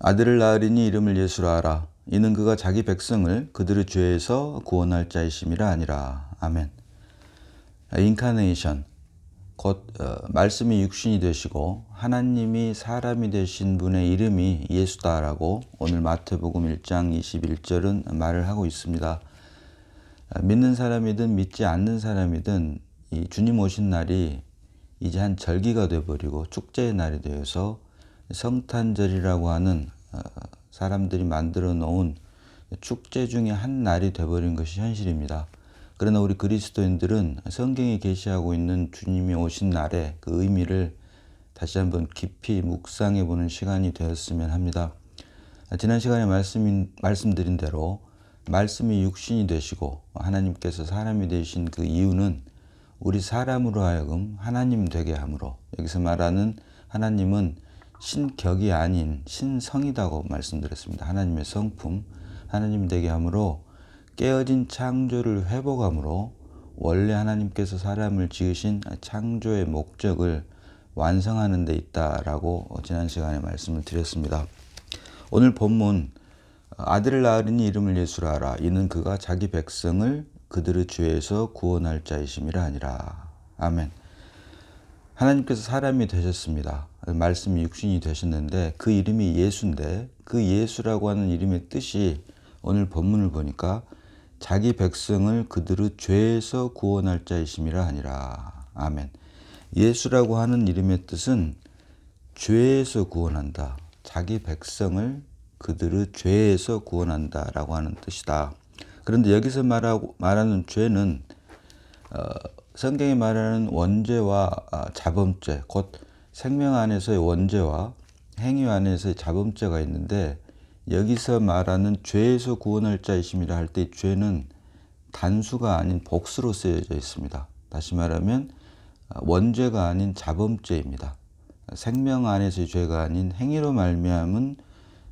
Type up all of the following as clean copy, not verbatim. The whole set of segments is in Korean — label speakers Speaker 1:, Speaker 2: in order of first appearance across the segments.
Speaker 1: 아들을 낳으리니 이름을 예수라 하라. 이는 그가 자기 백성을 그들의 죄에서 구원할 자이심이라 하니라. 아멘. 인카네이션, 곧 말씀이 육신이 되시고 하나님이 사람이 되신 분의 이름이 예수다라고 오늘 마태복음 1장 21절은 말을 하고 있습니다. 믿는 사람이든 믿지 않는 사람이든 이 주님 오신 날이 이제 한 절기가 되어버리고 축제의 날이 되어서 성탄절이라고 하는 사람들이 만들어 놓은 축제 중에 한 날이 되어버린 것이 현실입니다. 그러나 우리 그리스도인들은 성경에 계시하고 있는 주님이 오신 날의 그 의미를 다시 한번 깊이 묵상해 보는 시간이 되었으면 합니다. 지난 시간에 말씀드린 대로 말씀이 육신이 되시고 하나님께서 사람이 되신 그 이유는 우리 사람으로 하여금 하나님 되게 함으로, 여기서 말하는 하나님은 신격이 아닌 신성이라고 말씀드렸습니다. 하나님의 성품, 하나님 되게 함으로 깨어진 창조를 회복함으로 원래 하나님께서 사람을 지으신 창조의 목적을 완성하는 데 있다라고 지난 시간에 말씀을 드렸습니다. 오늘 본문 아들을 낳으리니 이름을 예수라 하라. 이는 그가 자기 백성을 그들의 죄에서 구원할 자이심이라 하니라. 아멘. 하나님께서 사람이 되셨습니다. 말씀이 육신이 되셨는데 그 이름이 예수인데 그 예수라고 하는 이름의 뜻이 오늘 본문을 보니까 자기 백성을 그들의 죄에서 구원할 자이심이라 하니라. 아멘. 예수라고 하는 이름의 뜻은 죄에서 구원한다. 자기 백성을 그들의 죄에서 구원한다라고 하는 뜻이다. 그런데 여기서 말하는 죄는 성경이 말하는 원죄와 자범죄, 곧 생명 안에서의 원죄와 행위 안에서의 자범죄가 있는데, 여기서 말하는 죄에서 구원할 자이심이라 할 때 죄는 단수가 아닌 복수로 쓰여져 있습니다. 다시 말하면 원죄가 아닌 자범죄입니다. 생명 안에서의 죄가 아닌 행위로 말미암은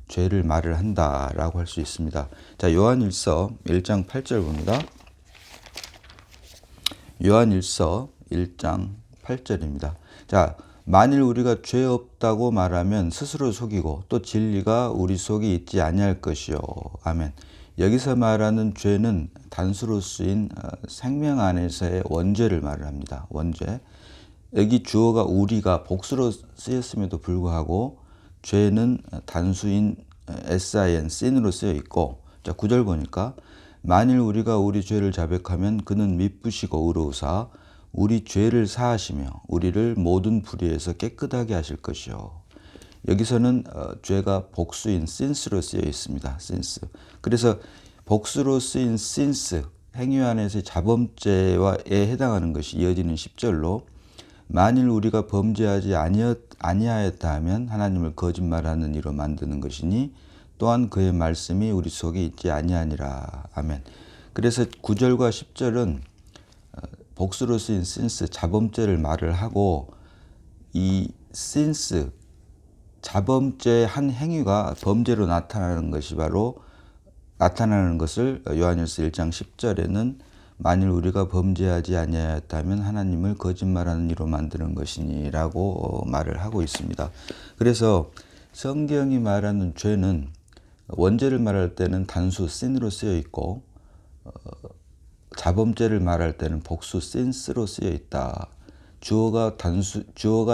Speaker 1: 죄를 말을 한다라고 할 수 있습니다. 자, 요한일서 1장 8절 봅니다. 요한일서 1장 8절입니다. 자, 만일 우리가 죄 없다고 말하면 스스로 속이고 또 진리가 우리 속에 있지 아니할 것이요. 아멘. 여기서 말하는 죄는 단수로 쓰인 생명 안에서의 원죄를 말을 합니다. 원죄. 여기 주어가 우리가 복수로 쓰였음에도 불구하고 죄는 단수인 sin, sin으로 쓰여 있고, 자, 9절 보니까 만일 우리가 우리 죄를 자백하면 그는 미쁘시고 의로우사 우리 죄를 사하시며 우리를 모든 불의에서 깨끗하게 하실 것이요. 여기서는 죄가 복수인 sins로 쓰여 있습니다. sins. 그래서 복수로 쓰인 sins, 행위 안에서의 자범죄에 해당하는 것이 이어지는 10절로 만일 우리가 범죄하지 아니하였다 하면 하나님을 거짓말하는 이로 만드는 것이니 또한 그의 말씀이 우리 속에 있지 아니하니라. 아멘. 그래서 9절과 10절은 복수로 쓰인 since, 자범죄를 말을 하고, 이 since, 자범죄의 한 행위가 범죄로 나타나는 것이 바로 나타나는 것을 요한일서 1장 10절에는 만일 우리가 범죄하지 아니하였다면 하나님을 거짓말하는 이로 만드는 것이니라고 말을 하고 있습니다. 그래서 성경이 말하는 죄는 원죄를 말할 때는 단수 sin으로 쓰여 있고, 자범죄를 말할 때는 복수 sins로 쓰여 있다. 주어가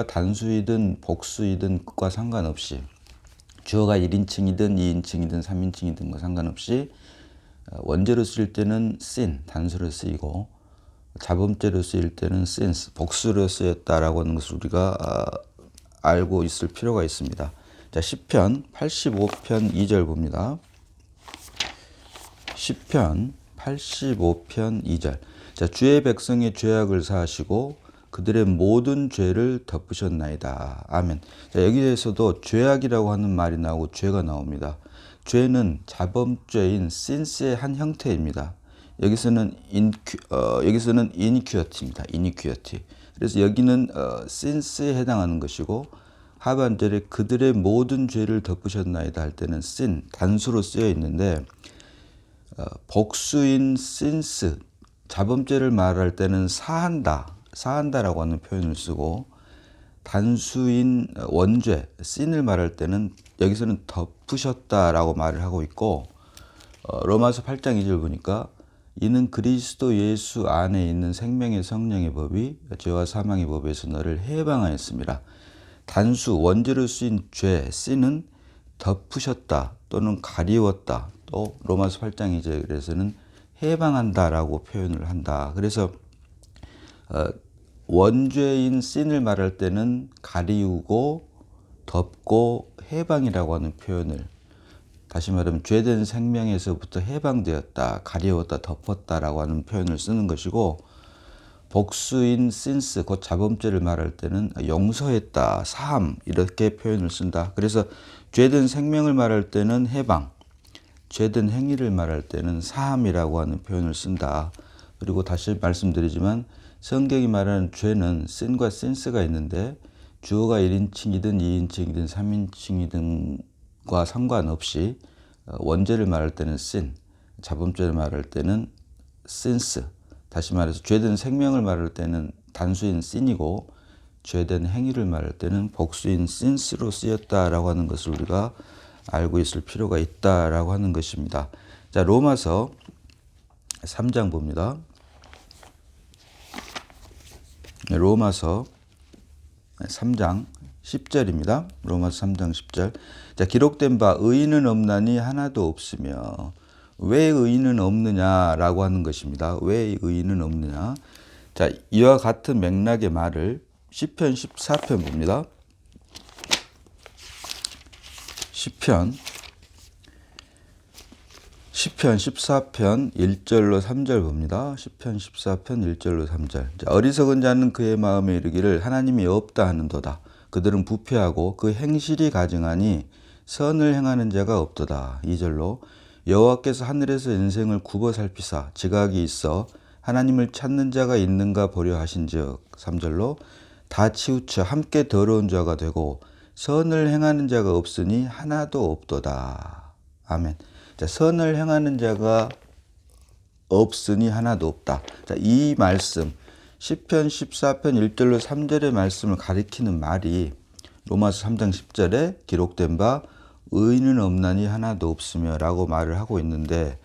Speaker 1: 단수이든 복수이든 과 상관없이, 주어가 1인칭이든 2인칭이든 3인칭이든 과 상관없이 원죄로 쓰일 때는 sin, 단수로 쓰이고, 자범죄로 쓰일 때는 sins, 복수로 쓰였다라고 하는 것을 우리가 알고 있을 필요가 있습니다. 자, 시편 85편 2절 봅니다. 시편 85편 2절. 자, 주의 백성의 죄악을 사하시고 그들의 모든 죄를 덮으셨나이다. 아멘. 자, 여기에서도 죄악이라고 하는 말이 나오고 죄가 나옵니다. 죄는 자범죄인 sins의 한 형태입니다. 여기서는 iniquity입니다. iniquity. 그래서 여기는 sins에 해당하는 것이고, 하반절에 그들의 모든 죄를 덮으셨나이다 할 때는 sin, 단수로 쓰여 있는데, 복수인 sins, 자범죄를 말할 때는 사한다라고 하는 표현을 쓰고, 단수인 원죄, sin을 말할 때는 여기서는 덮으셨다라고 말을 하고 있고, 로마서 8장 2절 보니까 이는 그리스도 예수 안에 있는 생명의 성령의 법이 죄와 사망의 법에서 너를 해방하였습니다. 단수, 원죄로 쓰인 죄, sin은 덮으셨다 또는 가리웠다, 또 로마서 8장 2절에서는 해방한다라고 표현을 한다. 그래서 원죄인 sin을 말할 때는 가리우고 덮고 해방이라고 하는 표현을, 다시 말하면 죄된 생명에서부터 해방되었다, 가리웠다, 덮었다라고 하는 표현을 쓰는 것이고, 복수인 since, 곧 자범죄를 말할 때는 용서했다, 사함, 이렇게 표현을 쓴다. 그래서 죄된 생명을 말할 때는 해방, 죄된 행위를 말할 때는 사함이라고 하는 표현을 쓴다. 그리고 다시 말씀드리지만 성경이 말하는 죄는 sin과 since가 있는데, 주어가 1인칭이든 2인칭이든 3인칭이든과 상관없이 원죄를 말할 때는 sin, 자범죄를 말할 때는 since, 다시 말해서 죄된 생명을 말할 때는 단수인 sin이고, 죄된 행위를 말할 때는 복수인 since로 쓰였다라고 하는 것을 우리가 알고 있을 필요가 있다라고 하는 것입니다. 자, 로마서 3장 봅니다. 로마서 3장 10절입니다. 로마서 3장 10절. 자, 기록된 바 의인은 없나니 하나도 없으며. 왜 의인은 없느냐라고 하는 것입니다. 왜 의인은 없느냐. 자, 이와 같은 맥락의 말을 시편 14편 봅니다. 시편 14편 1절로 3절 봅니다. 시편 14편 1절로 3절. 자, 어리석은 자는 그의 마음에 이르기를 하나님이 없다 하는도다. 그들은 부패하고 그 행실이 가증하니 선을 행하는 자가 없도다. 2절로 여호와께서 하늘에서 인생을 굽어 살피사 지각이 있어 하나님을 찾는 자가 있는가 보려 하신즉. 3절로 다 치우쳐 함께 더러운 자가 되고 선을 행하는 자가 없으니 하나도 없도다. 아멘. 자, 선을 행하는 자가 없으니 하나도 없다. 자, 이 말씀 시편 14편 1절로 3절의 말씀을 가리키는 말이 로마서 3장 10절에 기록된 바 의인은 없나니 하나도 없으며 라고 말을 하고 있는데,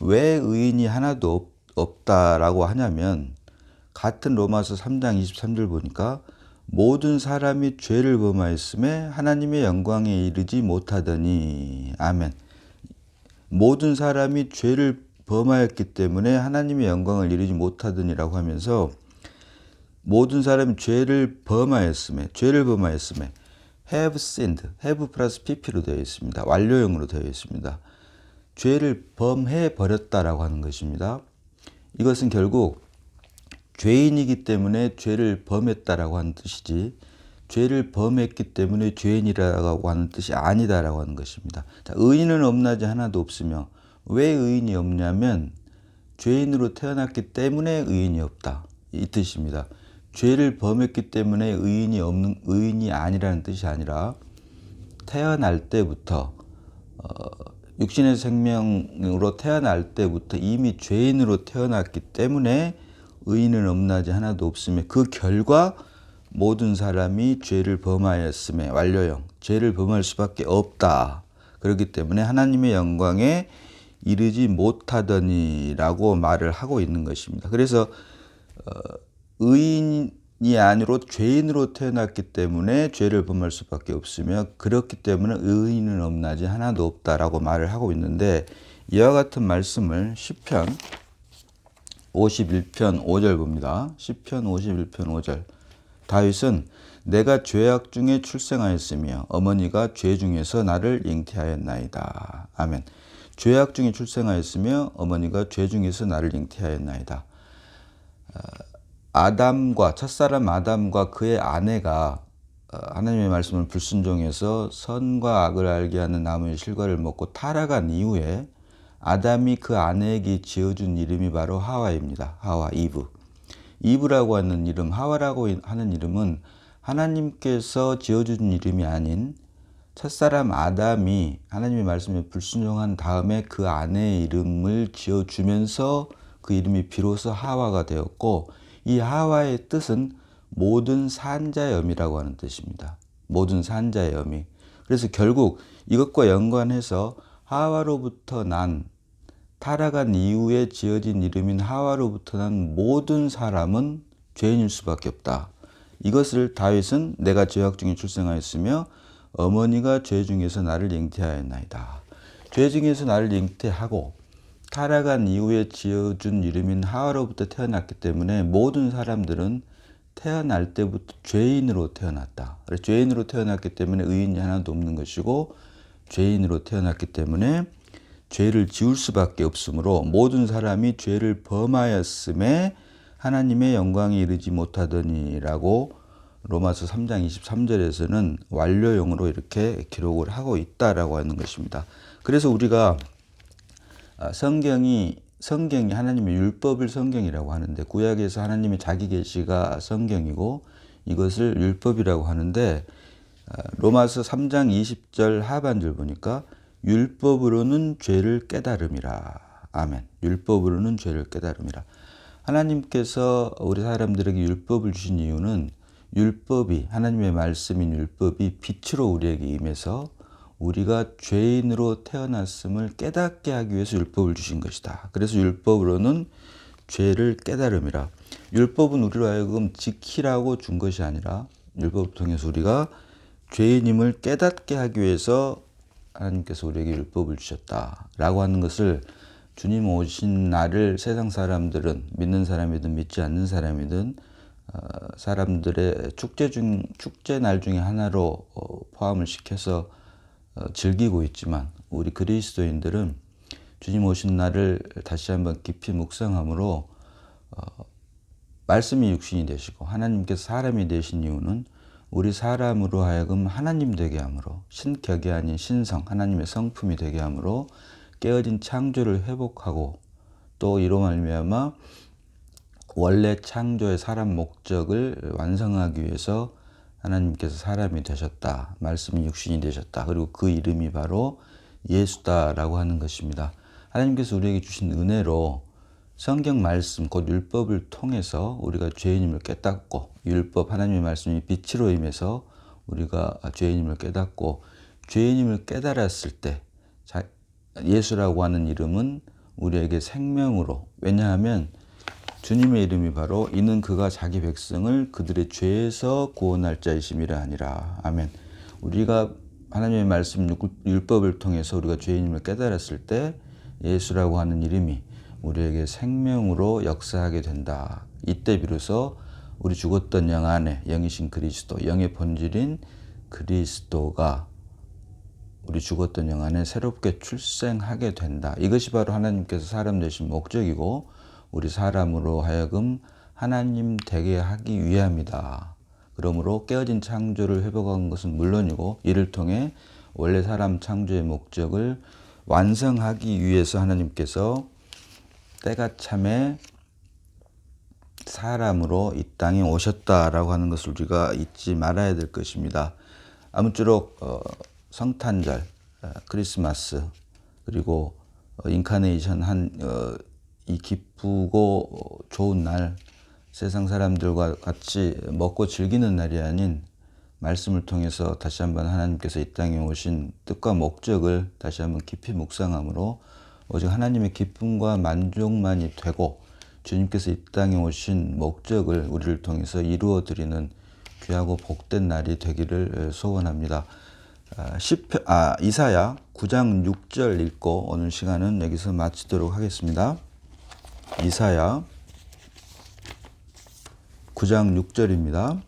Speaker 1: 왜 의인이 하나도 없다라고 하냐면, 같은 로마서 3장 23절 보니까 모든 사람이 죄를 범하였음에 하나님의 영광에 이르지 못하더니. 아멘. 모든 사람이 죄를 범하였기 때문에 하나님의 영광을 이루지 못하더니라고 하면서, 모든 사람이 죄를 범하였음에 have sinned, have 플러스 pp로 되어 있습니다. 완료형으로 되어 있습니다. 죄를 범해 버렸다라고 하는 것입니다. 이것은 결국 죄인이기 때문에 죄를 범했다라고 하는 뜻이지, 죄를 범했기 때문에 죄인이라고 하는 뜻이 아니다라고 하는 것입니다. 자, 의인은 없나지 하나도 없으며, 왜 의인이 없냐면 죄인으로 태어났기 때문에 의인이 없다, 이 뜻입니다. 죄를 범했기 때문에 의인이 아니라는 뜻이 아니라, 태어날 때부터 육신의 생명으로 태어날 때부터 이미 죄인으로 태어났기 때문에 의인은 없나지 하나도 없으며, 그 결과 모든 사람이 죄를 범하였음에, 완료형, 죄를 범할 수밖에 없다. 그렇기 때문에 하나님의 영광에 이르지 못하더니라고 말을 하고 있는 것입니다. 그래서 의인이 아니로 죄인으로 태어났기 때문에 죄를 범할 수밖에 없으며, 그렇기 때문에 의인은 없나지 하나도 없다라고 말을 하고 있는데, 이와 같은 말씀을 시편 51편 5절 봅니다. 시편 51편 5절. 다윗은 내가 죄악 중에 출생하였으며 어머니가 죄 중에서 나를 잉태하였나이다. 아멘. 죄악 중에 출생하였으며 어머니가 죄 중에서 나를 잉태하였나이다. 첫사람 아담과 그의 아내가 하나님의 말씀을 불순종해서 선과 악을 알게 하는 나무의 실과를 먹고 타락한 이후에 아담이 그 아내에게 지어준 이름이 바로 하와입니다. 하와, 이브. 이브라고 하는 이름, 하와라고 하는 이름은 하나님께서 지어준 이름이 아닌 첫사람 아담이 하나님의 말씀에 불순종한 다음에 그 아내의 이름을 지어주면서 그 이름이 비로소 하와가 되었고, 이 하와의 뜻은 모든 산자의 어미라고 하는 뜻입니다. 모든 산자의 어미. 그래서 결국 이것과 연관해서 하와로부터 난 타락한 이후에 지어진 이름인 하와로부터 난 모든 사람은 죄인일 수밖에 없다. 이것을 다윗은 내가 죄악 중에 출생하였으며 어머니가 죄 중에서 나를 잉태하였나이다. 죄 중에서 나를 잉태하고 타락한 이후에 지어준 이름인 하와로부터 태어났기 때문에 모든 사람들은 태어날 때부터 죄인으로 태어났다. 죄인으로 태어났기 때문에 의인이 하나도 없는 것이고 죄인으로 태어났기 때문에 죄를 지을 수밖에 없으므로 모든 사람이 죄를 범하였음에 하나님의 영광에 이르지 못하더니라고 로마서 3장 23절에서는 완료형으로 이렇게 기록을 하고 있다라고 하는 것입니다. 그래서 우리가 성경이 하나님의 율법을 성경이라고 하는데 구약에서 하나님의 자기 계시가 성경이고 이것을 율법이라고 하는데 로마서 3장 20절 하반절 보니까 율법으로는 죄를 깨달음이라. 아멘. 율법으로는 죄를 깨달음이라. 하나님께서 우리 사람들에게 율법을 주신 이유는 율법이 하나님의 말씀인 율법이 빛으로 우리에게 임해서 우리가 죄인으로 태어났음을 깨닫게 하기 위해서 율법을 주신 것이다. 그래서 율법으로는 죄를 깨달음이라. 율법은 우리로 하여금 지키라고 준 것이 아니라 율법을 통해서 우리가 죄인임을 깨닫게 하기 위해서 하나님께서 우리에게 율법을 주셨다라고 하는 것을 주님 오신 날을 세상 사람들은 믿는 사람이든 믿지 않는 사람이든 사람들의 축제 날 중에 하나로 포함을 시켜서 즐기고 있지만 우리 그리스도인들은 주님 오신 날을 다시 한번 깊이 묵상함으로 말씀이 육신이 되시고 하나님께서 사람이 되신 이유는 우리 사람으로 하여금 하나님 되게 함으로 신격이 아닌 신성 하나님의 성품이 되게 함으로 깨어진 창조를 회복하고 또 이로 말미암아 원래 창조의 사람 목적을 완성하기 위해서 하나님께서 사람이 되셨다. 말씀이 육신이 되셨다. 그리고 그 이름이 바로 예수다라고 하는 것입니다. 하나님께서 우리에게 주신 은혜로 성경 말씀 곧 율법을 통해서 우리가 죄인임을 깨닫고 율법 하나님의 말씀이 빛으로 임해서 우리가 죄인임을 깨닫고 죄인임을 깨달았을 때 예수라고 하는 이름은 우리에게 생명으로 왜냐하면 주님의 이름이 바로 이는 그가 자기 백성을 그들의 죄에서 구원할 자이심이라 하니라. 아멘. 우리가 하나님의 말씀 율법을 통해서 우리가 죄인임을 깨달았을 때 예수라고 하는 이름이 우리에게 생명으로 역사하게 된다. 이때 비로소 우리 죽었던 영 안에 영이신 그리스도, 영의 본질인 그리스도가 우리 죽었던 영 안에 새롭게 출생하게 된다. 이것이 바로 하나님께서 사람 되신 목적이고 우리 사람으로 하여금 하나님 되게 하기 위함이다. 그러므로 깨어진 창조를 회복한 것은 물론이고 이를 통해 원래 사람 창조의 목적을 완성하기 위해서 하나님께서 때가 참에 사람으로 이 땅에 오셨다라고 하는 것을 우리가 잊지 말아야 될 것입니다. 아무쪼록 성탄절, 크리스마스 그리고 인카네이션 이 기쁘고 좋은 날 세상 사람들과 같이 먹고 즐기는 날이 아닌 말씀을 통해서 다시 한번 하나님께서 이 땅에 오신 뜻과 목적을 다시 한번 깊이 묵상함으로 오직 하나님의 기쁨과 만족만이 되고 주님께서 이 땅에 오신 목적을 우리를 통해서 이루어 드리는 귀하고 복된 날이 되기를 소원합니다. 이사야 9장 6절 읽고 오늘 시간은 여기서 마치도록 하겠습니다. 이사야 9장 6절입니다.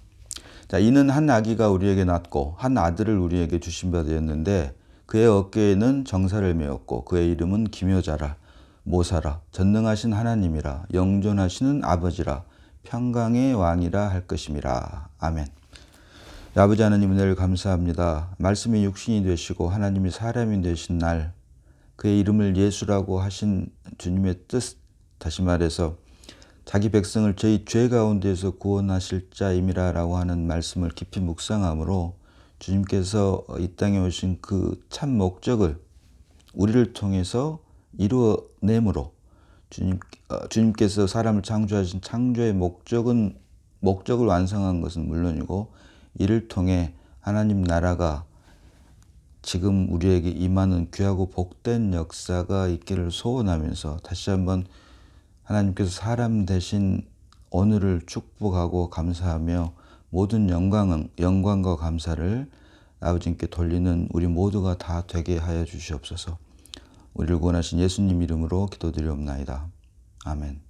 Speaker 1: 자, 이는 한 아기가 우리에게 낳고 한 아들을 우리에게 주신 바 되었는데 그의 어깨에는 정사를 메었고 그의 이름은 기묘자라 모사라 전능하신 하나님이라 영존하시는 아버지라 평강의 왕이라 할 것임이라. 아멘. 아버지 하나님 은혜를 감사합니다. 말씀이 육신이 되시고 하나님이 사람이 되신 날 그의 이름을 예수라고 하신 주님의 뜻 다시 말해서 자기 백성을 저희 죄 가운데에서 구원하실 자임이라 라고 하는 말씀을 깊이 묵상함으로 주님께서 이 땅에 오신 그 참 목적을 우리를 통해서 이루어내므로 주님께서 사람을 창조하신 창조의 목적은 목적을 완성한 것은 물론이고 이를 통해 하나님 나라가 지금 우리에게 임하는 귀하고 복된 역사가 있기를 소원하면서 다시 한번 하나님께서 사람 대신 오늘을 축복하고 감사하며 모든 영광과 감사를 아버지께 돌리는 우리 모두가 다 되게 하여 주시옵소서. 우리를 구원하신 예수님 이름으로 기도드리옵나이다. 아멘.